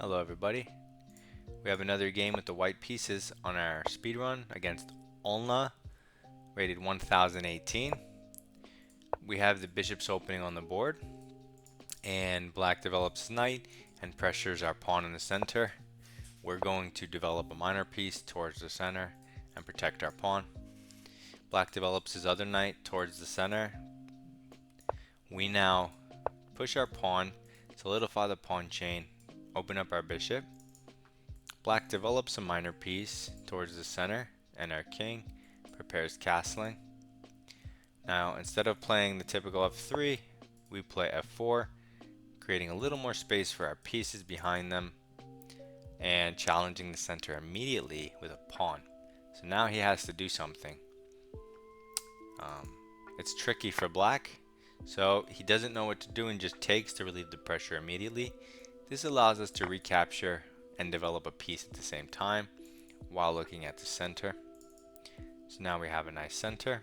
Hello everybody. We have another game with the white pieces on our speedrun against Olna, rated 1018. We have the bishops opening on the board, and black develops knight and pressures our pawn in the center. We're going to develop a minor piece towards the center and protect our pawn. Black develops his other knight towards the center. We now push our pawn, solidify the pawn chain, open up our bishop. Black develops a minor piece towards the center, and our king prepares castling. Now, instead of playing the typical f3, we play f4, creating a little more space for our pieces behind them, and challenging the center immediately with a pawn. So now he has to do something. It's tricky for black, so he doesn't know what to do and just takes to relieve the pressure immediately. This allows us to recapture and develop a piece at the same time while looking at the center. So now we have a nice center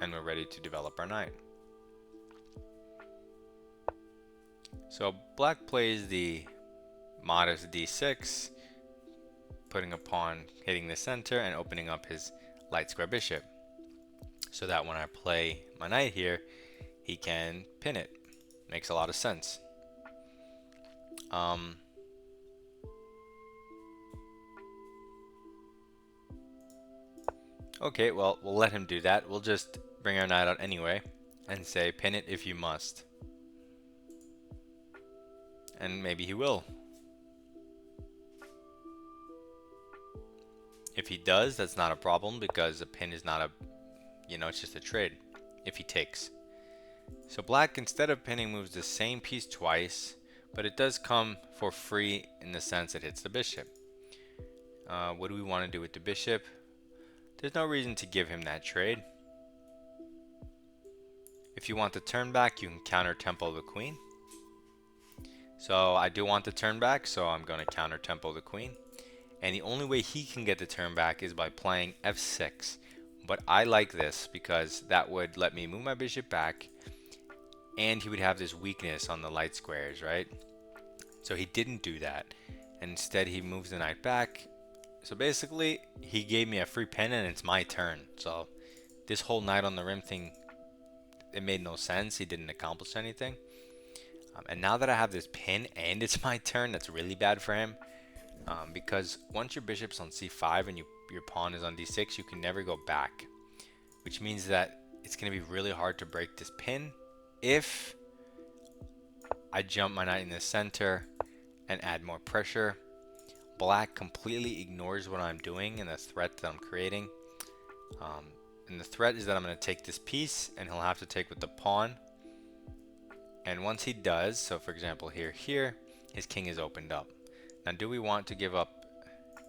and we're ready to develop our knight. So black plays the modest d6, putting a pawn hitting the center and opening up his light square bishop, so that when I play my knight here, he can pin it. Makes a lot of sense. Okay, well, we'll let him do that. We'll just bring our knight out anyway and say pin it if you must. And maybe he will. If he does, that's not a problem because a pin is not a, it's just a trade if he takes. So black, instead of pinning, moves the same piece twice, but it does come for free in the sense it hits the bishop. What do we want to do with the bishop? There's no reason to give him that trade. If you want the turn back, you can counter tempo the queen. So I do want the turn back, so I'm going to counter tempo the queen. And the only way he can get the turn back is by playing f6. But I like this because that would let me move my bishop back, and he would have this weakness on the light squares, right? So he didn't do that. And instead he moves the knight back. So basically he gave me a free pin and it's my turn. So this whole knight on the rim thing, it made no sense. He didn't accomplish anything. And now that I have this pin and it's my turn, that's really bad for him. Because once your bishop's on c5 and your pawn is on d6, you can never go back. Which means that it's going to be really hard to break this pin if I jump my knight in the center and add more pressure. Black completely ignores what I'm doing and the threat that I'm creating. And the threat is that I'm going to take this piece and he'll have to take with the pawn. And once he does, so for example here, his king is opened up. Now do we want to give up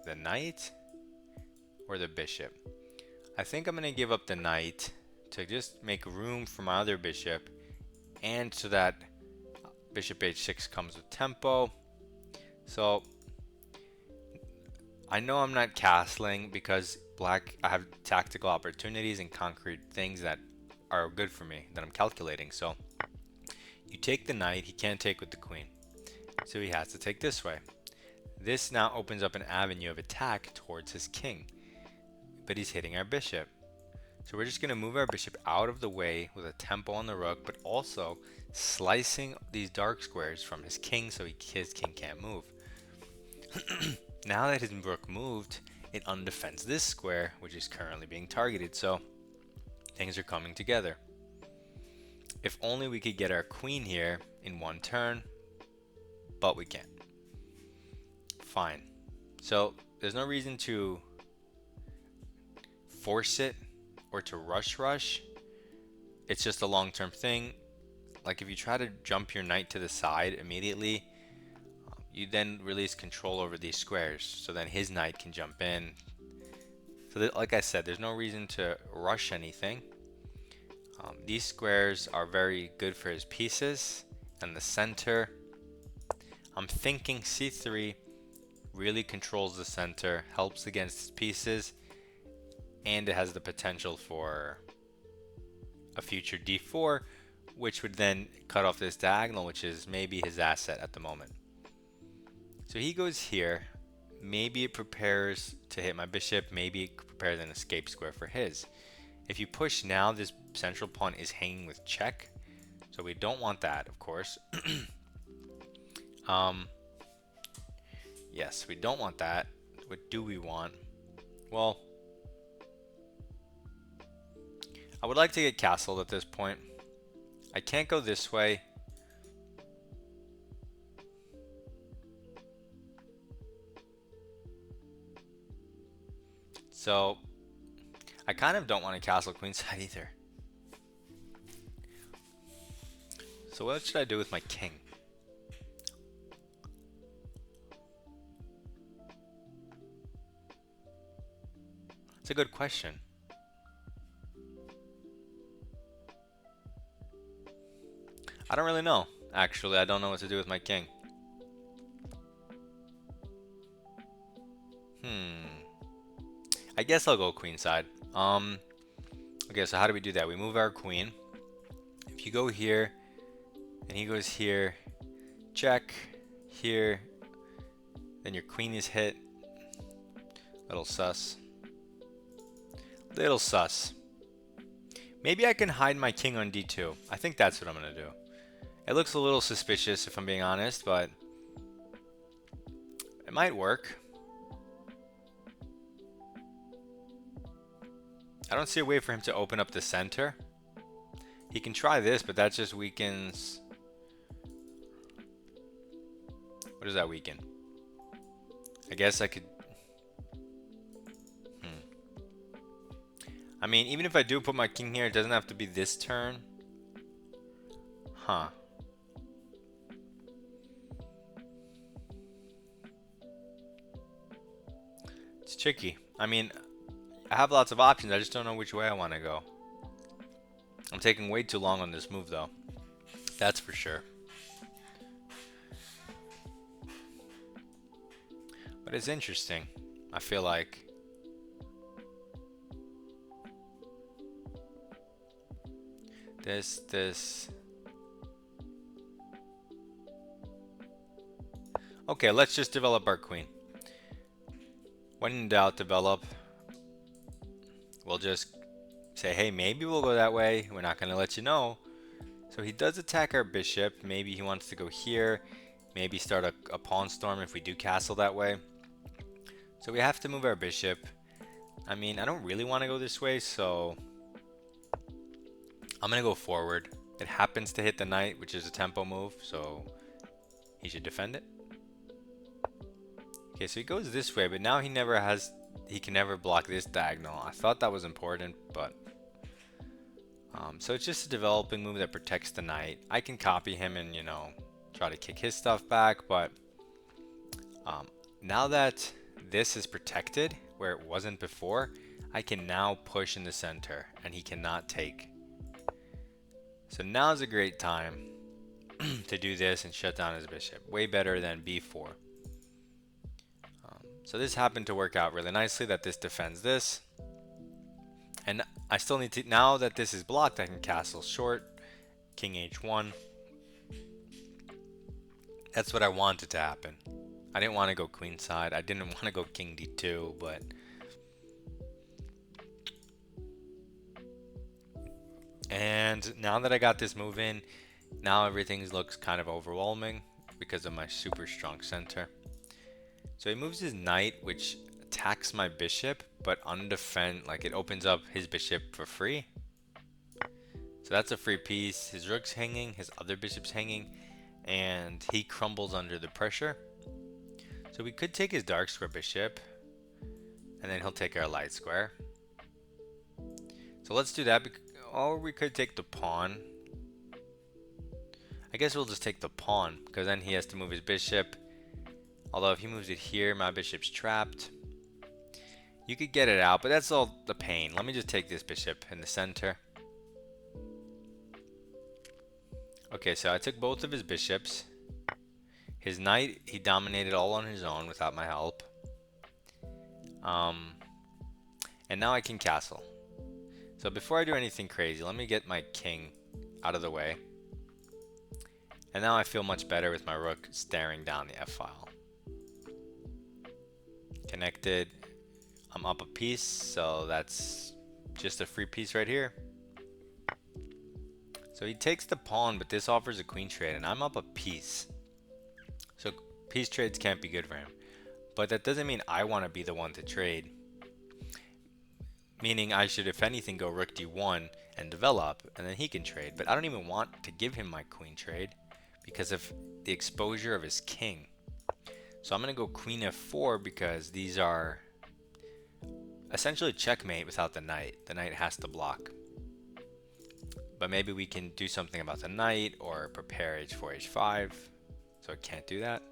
the knight or the bishop? I think I'm going to give up the knight to just make room for my other bishop, and so that bishop h6 comes with tempo. So I know I'm not castling because black, I have tactical opportunities and concrete things that are good for me that I'm calculating. So you take the knight, he can't take with the queen, so he has to take this way. This now opens up an avenue of attack towards his king, but he's hitting our bishop. So we're just going to move our bishop out of the way with a tempo on the rook, but also slicing these dark squares from his king so his king can't move. Now that his rook moved, it undefends this square, which is currently being targeted, so things are coming together. If only we could get our queen here in one turn, but we can't. Fine. So there's no reason to force it or to rush. It's just a long-term thing. Like if you try to jump your knight to the side immediately, you then release control over these squares, so then his knight can jump in. So that, like I said, there's no reason to rush anything. These squares are very good for his pieces, and the center, I'm thinking c3 really controls the center, helps against his pieces, and it has the potential for a future d4, which would then cut off this diagonal, which is maybe his asset at the moment. So he goes here. Maybe it prepares to hit my bishop. Maybe it prepares an escape square for his. If you push now, this central pawn is hanging with check. So we don't want that, of course. Yes, we don't want that. What do we want? Well, I would like to get castled at this point. I can't go this way. So, I kind of don't want to castle queenside either. So what should I do with my king? It's a good question. I don't really know. Actually, I don't know what to do with my king. I guess I'll go queenside. Okay, so how do we do that? We move our queen. If you go here, and he goes here, check, here, then your queen is hit. Little sus. Little sus. Maybe I can hide my king on d2. I think that's what I'm going to do. It looks a little suspicious if I'm being honest, but it might work. I don't see a way for him to open up the center. He can try this, but that just weakens... What does that weaken? I guess I could... I mean, even if I do put my king here, it doesn't have to be this turn. Huh. It's tricky. I mean, I have lots of options. I just don't know which way I want to go. I'm taking way too long on this move, though. That's for sure. But it's interesting. I feel like... This... Okay, let's just develop our queen. When in doubt, develop. We'll just say, hey, maybe we'll go that way. We're not going to let you know. So he does attack our bishop. Maybe he wants to go here. Maybe start a pawn storm if we do castle that way. So we have to move our bishop. I mean, I don't really want to go this way, so I'm going to go forward. It happens to hit the knight, which is a tempo move, so he should defend it. Okay, so he goes this way, but now he can never block this diagonal. I thought that was important, but so it's just a developing move that protects the knight. I can copy him and, you know, try to kick his stuff back, but now that this is protected where it wasn't before, I can now push in the center and he cannot take. So now's a great time to do this and shut down his bishop. Way better than b4. So this happened to work out really nicely that this defends this. And I still need to, now that this is blocked, I can castle short, king h1. That's what I wanted to happen. I didn't want to go queenside. I didn't want to go king d2, but and now that I got this move in, now everything looks kind of overwhelming because of my super strong center. So he moves his knight, which attacks my bishop, but undefend, like it opens up his bishop for free. So that's a free piece. His rook's hanging, his other bishop's hanging, and he crumbles under the pressure. So we could take his dark square bishop, and then he'll take our light square. So let's do that, or we could take the pawn. I guess we'll just take the pawn, because then he has to move his bishop. Although if he moves it here, my bishop's trapped. You could get it out, but that's all the pain. Let me just take this bishop in the center. Okay, so I took both of his bishops. His knight, he dominated all on his own without my help. And now I can castle. So before I do anything crazy, let me get my king out of the way. And now I feel much better with my rook staring down the f-file. Connected. I'm up a piece, so that's just a free piece right here. So he takes the pawn, but this offers a queen trade, and I'm up a piece. So piece trades can't be good for him. But that doesn't mean I want to be the one to trade. Meaning I should, if anything, go rook d1 and develop, and then he can trade. But I don't even want to give him my queen trade because of the exposure of his king. So I'm going to go queen f4 because these are essentially checkmate without the knight. The knight has to block. But maybe we can do something about the knight or prepare h4, h5. So it can't do that.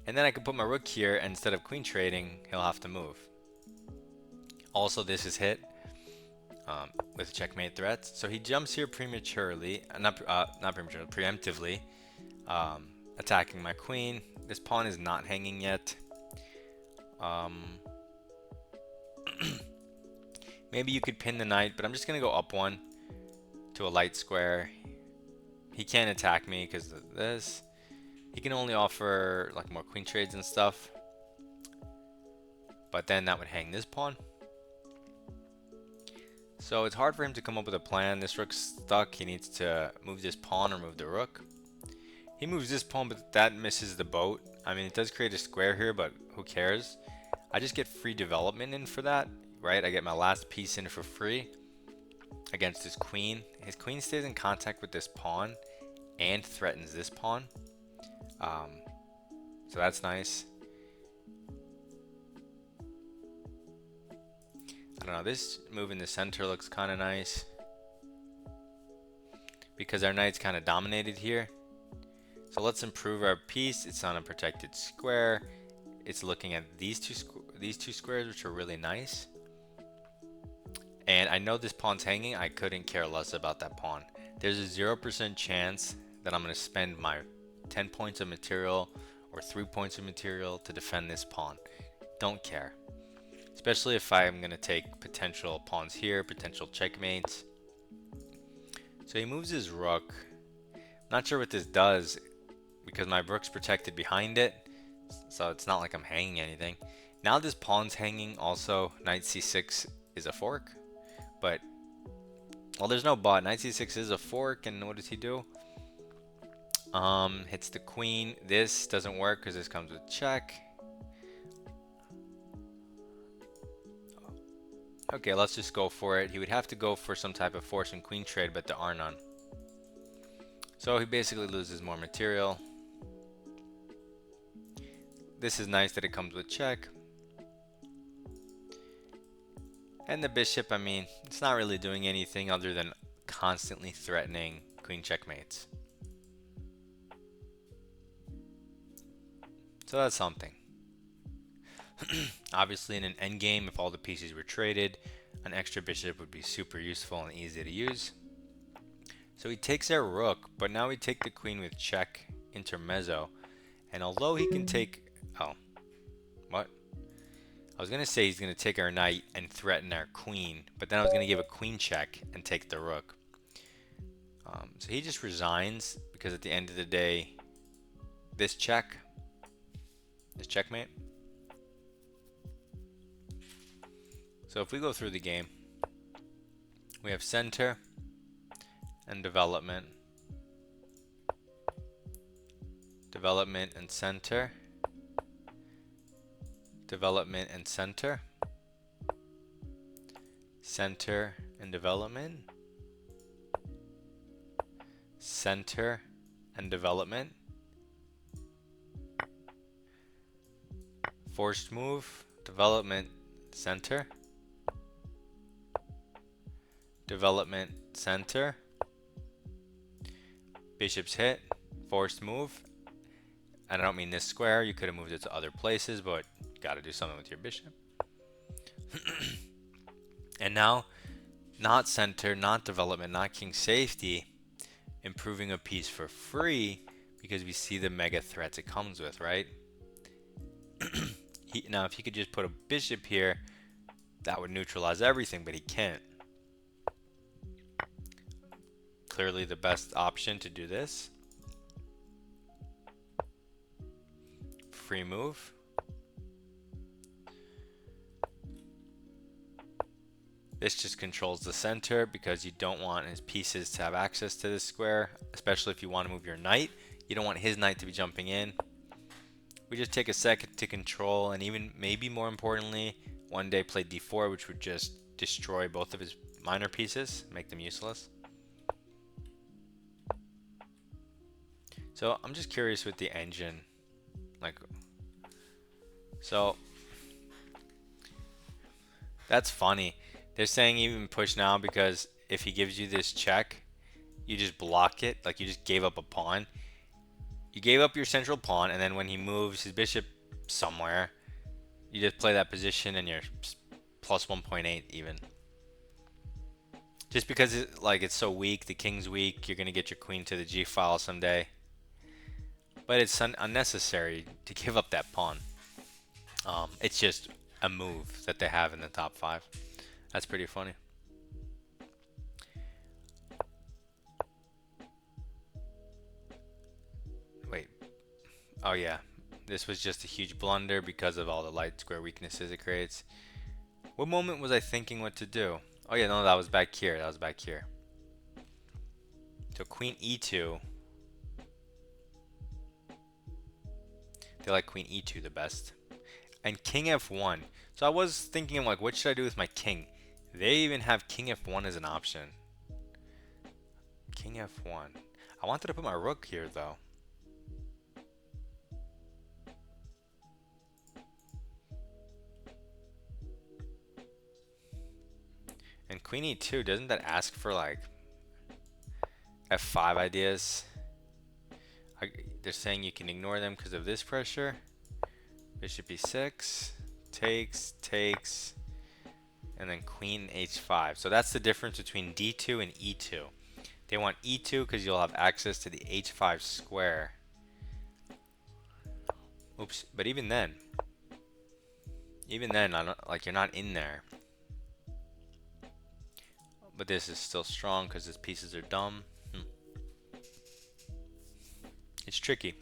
And then I can put my rook here, and instead of queen trading, he'll have to move. Also, this is hit with checkmate threats. So he jumps here prematurely, not prematurely, preemptively, attacking my queen. This pawn is not hanging yet. Maybe you could pin the knight, but I'm just going to go up one to a light square. He can't attack me because of this. He can only offer like more queen trades and stuff. But then that would hang this pawn. So it's hard for him to come up with a plan. This rook's stuck. He needs to move this pawn or move the rook. He moves this pawn, but that misses the boat. I mean, it does create a square here, but who cares? I just get free development in for that, right? I get my last piece in for free against his queen. His queen stays in contact with this pawn and threatens this pawn. So that's nice. I don't know, this move in the center looks kind of nice because our knight's kind of dominated here. So let's improve our piece. It's on a protected square. It's looking at these two squares, which are really nice. And I know this pawn's hanging. I couldn't care less about that pawn. There's a 0% chance that I'm going to spend my 10 points of material or 3 points of material to defend this pawn. Don't care. Especially if I'm going to take potential pawns here, potential checkmates. So he moves his rook. Not sure what this does because my rook's protected behind it. So it's not like I'm hanging anything. Now this pawn's hanging also. Knight c6 is a fork. But, well, there's no but. Knight c6 is a fork, and what does he do? Hits the queen. This doesn't work because this comes with check. Okay, let's just go for it. He would have to go for some type of force and queen trade, but there are none. So he basically loses more material. This is nice that it comes with check. And the bishop, I mean, it's not really doing anything other than constantly threatening queen checkmates. So that's something. Obviously, in an endgame, if all the pieces were traded, an extra bishop would be super useful and easy to use. So he takes our rook, but now we take the queen with check, intermezzo. And although he can take... Oh. What? I was going to say he's going to take our knight and threaten our queen, but then I was going to give a queen check and take the rook. So he just resigns because at the end of the day, this checkmate. So if we go through the game, we have center and development. Development and center. Development and center. Center and development. Center and development. Forced move, development, center. Development, center. Bishop's hit, forced move. And I don't mean this square, you could have moved it to other places, but you gotta do something with your bishop. And now, not center, not development, not king safety, improving a piece for free because we see the mega threats it comes with, right? Now, if he could just put a bishop here, that would neutralize everything, but he can't. Clearly the best option to do this. Free move. This just controls the center because you don't want his pieces to have access to this square, especially if you want to move your knight. You don't want his knight to be jumping in. We just take a second to control, and even maybe more importantly, one day play d4, which would just destroy both of his minor pieces, make them useless. So I'm just curious with the engine, like, so that's funny. They're saying even push now because if he gives you this check, you just block it, like you just gave up a pawn. You gave up your central pawn, and then when he moves his bishop somewhere, you just play that position and you're plus 1.8 even. Just because it's so weak, the king's weak, you're going to get your queen to the g file someday. But it's unnecessary to give up that pawn. It's just a move that they have in the top 5. That's pretty funny. Wait. Oh yeah. This was just a huge blunder because of all the light square weaknesses it creates. What moment was I thinking what to do? Oh yeah, no, that was back here. That was back here. So queen e2. They like queen e2 the best. And king f1. So I was thinking, like, what should I do with my king? They even have king f1 as an option. King f1. I wanted to put my rook here, though. And queen e2, doesn't that ask for, like, f5 ideas? They're saying you can ignore them because of this pressure. Bishop e6, takes, and then queen h5. So that's the difference between d2 and e2. They want e2 because you'll have access to the h5 square. Oops, but even then, I don't, like, you're not in there. But this is still strong because his pieces are dumb. It's tricky.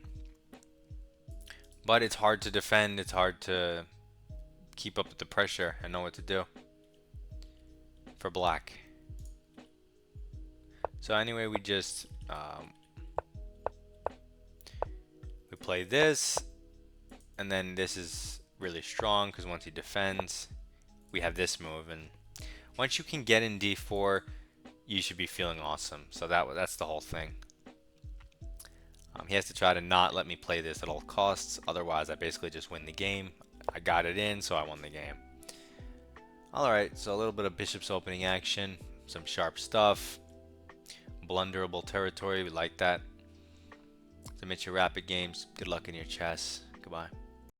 But it's hard to defend. It's hard to keep up with the pressure and know what to do for black. So anyway, we just we play this, and then this is really strong because once he defends, we have this move, and once you can get in d4, you should be feeling awesome. So that's the whole thing. He has to try to not let me play this at all costs, otherwise I basically just win the game. I got it in, so I won the game. Alright, so a little bit of bishop's opening action, some sharp stuff, blunderable territory, we like that. Submit your rapid games, good luck in your chess, goodbye.